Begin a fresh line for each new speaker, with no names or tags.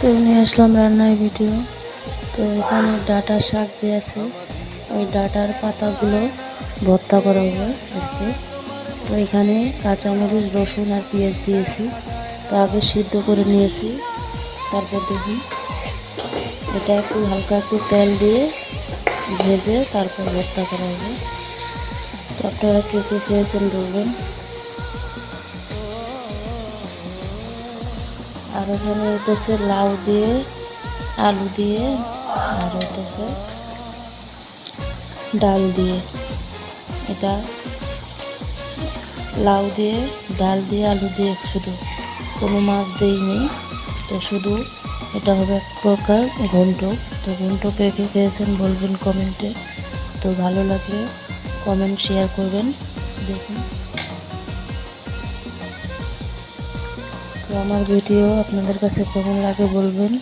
তো নিয়ে আসলাম রান্নার ভিডিও। তো এখানে ডাঁটা শাক যে আছে ওই ডাঁটার পাতাগুলো ভর্তা করা হবে আজকে। তো এখানে কাঁচামরিচ, রসুন আর পেঁয়াজ দিয়েছি। তো আগে সিদ্ধ করে নিয়েছি, তারপর দেখুন এটা একটু হালকা একটু তেল দিয়ে ভেজে তারপর ভর্তা করা হবে। তো আপনারা কে কে খেয়েছেন বলবেন। আর এখানে হইতেছে লাউ দিয়ে, আলু দিয়ে, আর হইতেছে ডাল দিয়ে। এটা লাউ দিয়ে, ডাল দিয়ে, আলু দিয়ে, শুধু কোনো মাছ দেইনি। তো শুধু এটা হবে এক প্রকার ঘন্ট। তো ঘন্ট কে কে খেয়েছেন বলবেন কমেন্টে। তো ভালো লাগলে কমেন্ট শেয়ার করবেন। দেখুন, তো আমার ভিডিও আপনাদের কাছে কেমন লাগে বলবেন।